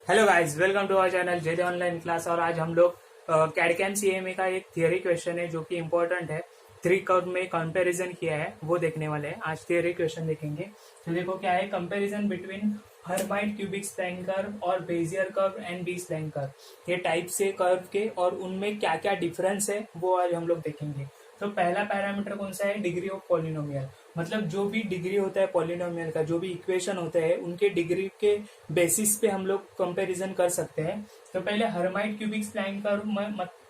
Hello guys, welcome to our channel JJ online class. और आज हम लोग कैडकैम सीएमए का एक थियरी क्वेश्चन है जो कि इम्पोर्टेंट है। 3 कर्व में कंपैरिजन किया है वो देखने वाले हैं। आज थियरी क्वेश्चन देखेंगे। तो देखो क्या है, comparison between Hermite cubic spline curve और Bezier curve and B spline curve. ये टाइप से कर्व के और उनमें क्या क्या डिफरेंस है वो आज हम लोग देखेंगे। तो पहला पैरामीटर कौन सा है? Degree of polynomial. मतलब जो भी डिग्री होता है पॉलिनोमियल का, जो भी इक्वेशन होता है, उनके डिग्री के बेसिस पे हम लोग कंपैरिजन कर सकते हैं। तो पहले हर्माइट क्यूबिक स्प्लाइन कर्व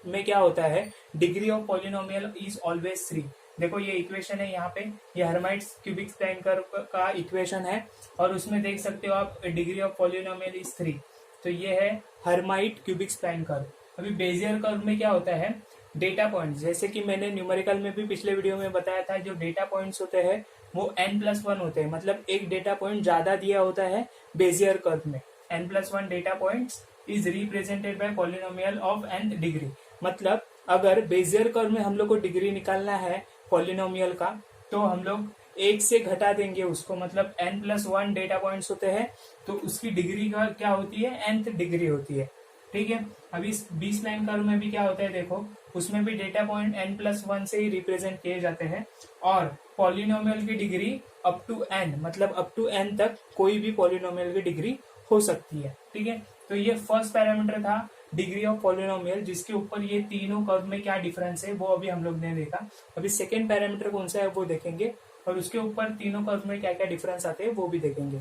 में क्या होता है, degree of polynomial is always 3। देखो ये इक्वेशन है यहाँ पे, ये हर्माइट क्यूबिक स्प्लाइन कर्व का इक्वेशन है और उसमें देख सकते हो आप डिग्री ऑफ पॉलिनोमियल इज 3। तो ये है हर्माइट क्यूबिक स्प्लाइन कर्व। अभी बेजियर कर्व में क्या होता है, डेटा पॉइंट्स, जैसे कि मैंने न्यूमेरिकल में भी पिछले वीडियो में बताया था, जो डेटा पॉइंट्स होते हैं वो n+1 होते हैं। मतलब एक डेटा पॉइंट ज्यादा दिया होता है बेजियर कर्व में। n+1 data points is represented by polynomial of nth degree. मतलब अगर बेजियर कर्व में हम लोग को डिग्री निकालना है पॉलिनोमियल का, तो हम लोग 1 से घटा देंगे उसको। मतलब n+1 डेटा पॉइंट्स होते हैं तो उसकी डिग्री का क्या होती है, nth डिग्री होती है। ठीक है। अभी बी स्प्लाइन कर्व में भी क्या होता है, देखो उसमें भी डेटा पॉइंट n+1 से ही रिप्रेजेंट किए जाते हैं और पॉलिनोमियल की डिग्री अप टू n, मतलब अप टू n तक कोई भी पॉलिनोमियल की डिग्री हो सकती है। ठीक है। तो ये फर्स्ट पैरामीटर था डिग्री ऑफ पॉलिनोमियल, जिसके ऊपर ये तीनों कर्व में क्या डिफरेंस है वो अभी हम लोग ने देखा। अभी सेकेंड पैरामीटर कौन सा है वो देखेंगे और उसके ऊपर तीनों कर्व में क्या क्या डिफरेंस आते हैं वो भी देखेंगे।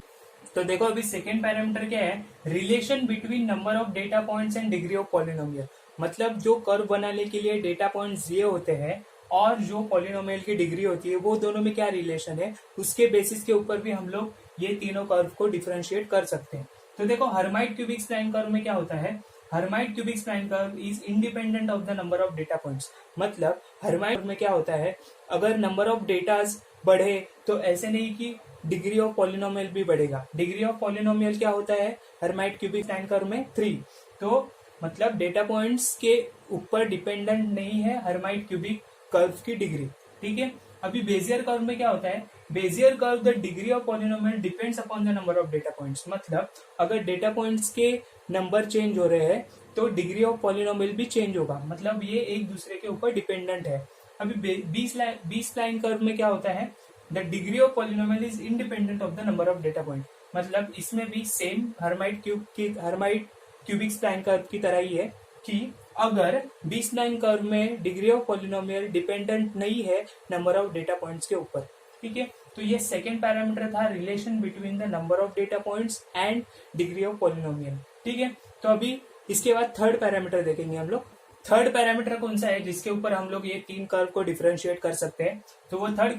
तो देखो अभी सेकेंड पैरामीटर क्या है, relation between number of data points and degree of polynomial. मतलब जो कर्व बनाने के लिए डेटा पॉइंट्स दिए होते हैं और जो पॉलिनोमियल की डिग्री होती है वो दोनों में क्या रिलेशन है, उसके बेसिस के ऊपर भी हम लोग ये तीनों कर्व को डिफरेंशिएट कर सकते हैं। तो देखो हर्माइट क्यूबिक स्प्लाइन कर्व में क्या होता है, Hermite cubic spline curve is independent of the number of data points. मतलब हर्माइट में क्या होता है, अगर नंबर ऑफ डेटाज बढ़े तो ऐसे नहीं कि डिग्री ऑफ पॉलिनोमियल भी बढ़ेगा। डिग्री ऑफ पॉलिनोमियल क्या होता है हर्माइट क्यूबिक स्प्लाइन कर्व में, 3। तो मतलब डेटा पॉइंट्स के ऊपर डिपेंडेंट नहीं है हर्माइट क्यूबिक कर्व की डिग्री। ठीक है। अभी बेजियर कर्व में क्या होता है, Bezier curve the degree of polynomial depends upon the number of data points. मतलब अगर डेटा पॉइंट्स के नंबर चेंज हो रहे हैं तो डिग्री ऑफ पॉलिनोमियल भी चेंज होगा। मतलब ये एक दूसरे के ऊपर डिपेंडेंट है। अभी बी स्प्लाइन कर्व में क्या होता है, the degree of polynomial is independent of the number of data point. मतलब इसमें भी same Hermite cubic spline curve की तरह ही है कि अगर बी स्प्लाइन कर्व में डिग्री ऑफ पॉलिनोमियल डिपेंडेंट नहीं है नंबर ऑफ डेटा पॉइंट्स के ऊपर। ठीक है। तो ये सेकेंड पैरामीटर था, relation between the number of data points and degree of polynomial. ठीक है। तो अभी इसके बाद थर्ड पैरामीटर देखेंगे हम लोग। थर्ड पैरामीटर कौन सा है जिसके ऊपर हम लोग ये तीन कर्व को डिफरेंशिएट कर सकते हैं, तो वो थर्ड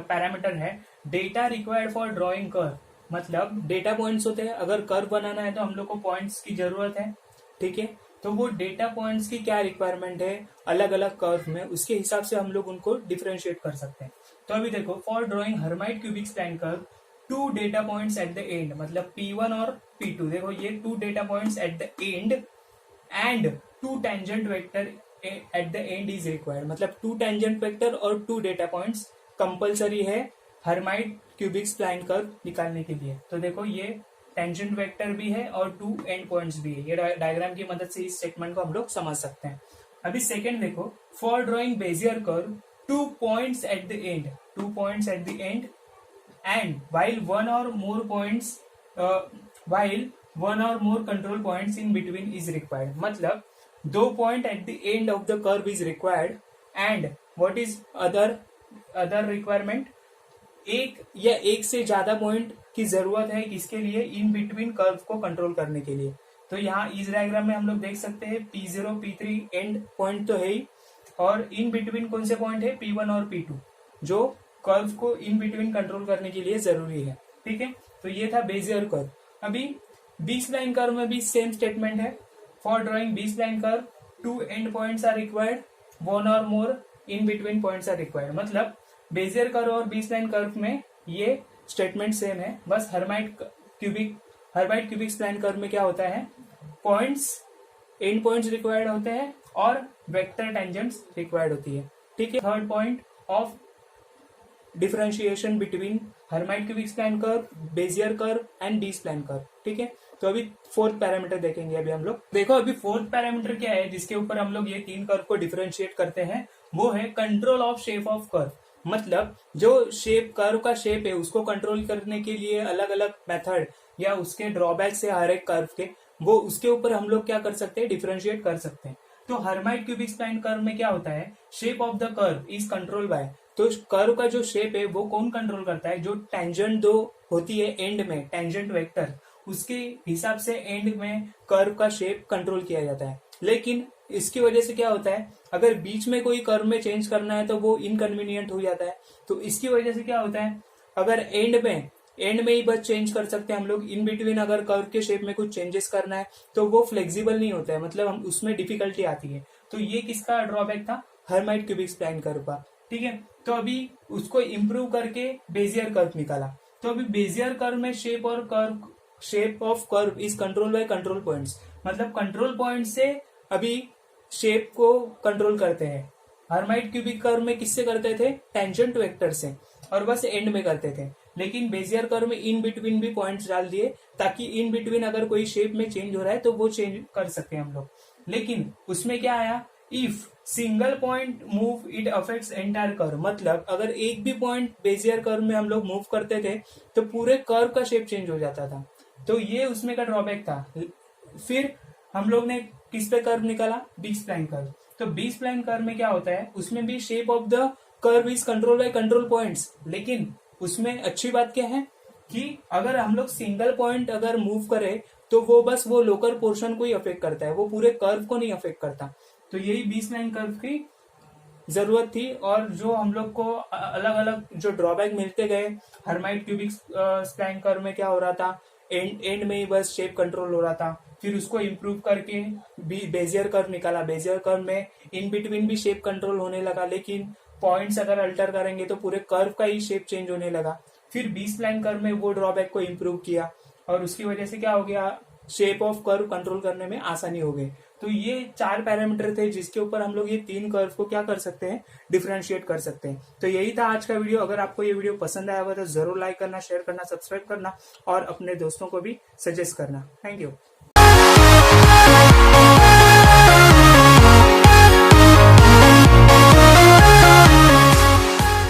पैरामीटर है data required for drawing curve. मतलब डेटा पॉइंट्स होते हैं, अगर कर्व बनाना है तो हम लोग को पॉइंट्स की जरूरत है। ठीक है। तो वो डेटा पॉइंट्स की क्या रिक्वायरमेंट है अलग अलग कर्व में, उसके हिसाब से हम लोग उनको डिफरेंशिएट कर सकते हैं। तो अभी देखो, for drawing Hermite cubic spline curve 2 data points at the end, मतलब P1 और P2। देखो ये 2 data points at the end and 2 tangent vector at the end is required. मतलब 2 टेंजेंट वेक्टर और 2 डेटा पॉइंट्स कंपलसरी है Hermite cubic spline curve निकालने के लिए। तो देखो ये टेंजेंट वेक्टर भी है और 2 एंड पॉइंट्स भी है। ये डायग्राम की मदद से इस स्टेटमेंट को हम लोग समझ सकते हैं। अभी सेकेंड देखो, for drawing Bezier curve 2 points at the end, 2 points at the end and while one or more control points in between is required। मतलब 2 point at the end of the curve is required and what is other requirement, एक या एक से ज्यादा point की जरूरत है इसके लिए, इन बिटवीन कर्व को कंट्रोल करने के लिए। तो यहाँ इस डायग्राम में हम लोग देख सकते हैं P0 P3 एंड पॉइंट तो है ही, और इन बिटवीन कौन से पॉइंट है, P1 और P2, जो कर्व को इन बिटवीन कंट्रोल करने के लिए जरूरी है। ठीक है। तो ये था बेजियर कर्व। अभी बी स्प्लाइन कर्व में भी सेम स्टेटमेंट है, for drawing B spline curve 2 end points are required, 1 और more in between points are required. मतलब बेजियर कर्व और बी स्प्लाइन कर्व में ये स्टेटमेंट सेम है, बस हर्माइट क्यूबिक स्प्लाइन कर्व में क्या होता है, पॉइंट्स एंड पॉइंट्स रिक्वायर्ड होते हैं और वेक्टर टेंजेंट्स रिक्वायर्ड होती है। ठीक है। Third point of differentiation between Hermite cubic spline curve, Bezier curve and B spline curve. ठीक है, तो अभी फोर्थ पैरामीटर देखेंगे अभी हम लोग। देखो अभी फोर्थ पैरामीटर क्या है जिसके ऊपर हम लोग ये तीन कर्व को डिफरेंशिएट करते हैं, वो है control of shape of curve. मतलब जो शेप कर्व का शेप है उसको कंट्रोल करने के लिए अलग अलग मेथड या उसके ड्रॉबैक्स है हर एक कर्व के, वो उसके ऊपर हम लोग क्या कर सकते हैं, डिफरेंशिएट कर सकते हैं। तो हर्माइट क्यूबिक स्प्लाइन कर्व में क्या होता है, shape of the curve is control by, तो कर्व का जो शेप है वो कौन कंट्रोल करता है, जो टेंजेंट दो होती है एंड में, टेंजेंट वेक्टर, उसके हिसाब से एंड में कर्व का शेप कंट्रोल किया जाता है। लेकिन इसकी वजह से क्या होता है, अगर बीच में कोई कर्व में चेंज करना है तो वो इनकन्वीनियंट हो जाता है। तो इसकी वजह से क्या होता है, अगर एंड में ही बस चेंज कर सकते हैं हम लोग, इन बिटवीन अगर कर्व के शेप में कुछ चेंजेस करना है तो वो फ्लेक्सिबल नहीं होता है, मतलब हम उसमें डिफिकल्टी आती है। तो ये किसका ड्रॉबैक था, हर्माइट क्यूबिक स्प्लाइन कर्व का। ठीक है, तो अभी उसको इम्प्रूव करके बेजियर कर्व निकाला। तो अभी बेजियर कर्व में shape of curve is control by control points, मतलब कंट्रोल पॉइंट से अभी शेप को कंट्रोल करते हैं। हर्माइट क्यूबिक कर्व में किससे करते थे, टेंजेंट वेक्टर से, और बस एंड में करते थे। लेकिन बेजियर कर्व में इन बिटवीन भी पॉइंट्स डाल दिए ताकि इन बिटवीन अगर कोई शेप में चेंज हो रहा है तो वो चेंज कर सकते हैं हम लोग। लेकिन उसमें क्या आया, if single point move it affects entire curve, मतलब अगर एक भी पॉइंट बेजियर कर्व में हम लोग मूव करते थे तो पूरे कर्व का शेप चेंज हो जाता था। तो ये उसमें का ड्रॉबैक था। फिर हम लोग ने किस पे कर्व निकाला, बी स्प्लाइन कर्व। तो बी स्प्लाइन कर्व में क्या होता है, उसमें भी shape of the curve is control by control points, लेकिन उसमें अच्छी बात क्या है कि अगर हम लोग सिंगल पॉइंट अगर मूव करें तो वो बस वो लोकल पोर्शन को ही अफेक्ट करता है, वो पूरे कर्व को नहीं अफेक्ट करता। तो यही बी स्प्लाइन कर्व की जरूरत थी, और जो हम लोग को अलग अलग जो ड्रॉबैक मिलते गए, हर्माइट क्यूबिक स्प्लाइन कर्व में क्या हो रहा था, एंड में ही बस शेप कंट्रोल हो रहा था। फिर उसको इम्प्रूव करके बेजियर कर्व निकाला, बेजियर कर्व में इन बिटवीन भी शेप कंट्रोल होने लगा, लेकिन पॉइंट्स अगर अल्टर करेंगे तो पूरे कर्व का ही शेप चेंज होने लगा। फिर बी स्प्लाइन कर्व में वो ड्रॉबैक को इम्प्रूव किया, और उसकी वजह से क्या हो गया, शेप ऑफ कर्व कंट्रोल करने में आसानी हो गई। तो ये चार पैरामीटर थे जिसके ऊपर हम लोग ये तीन कर्व को क्या कर सकते हैं, डिफरेंशिएट कर सकते हैं। तो यही था आज का वीडियो। अगर आपको ये वीडियो पसंद आया हुआ तो जरूर लाइक करना, शेयर करना, सब्सक्राइब करना और अपने दोस्तों को भी सजेस्ट करना। Thank you.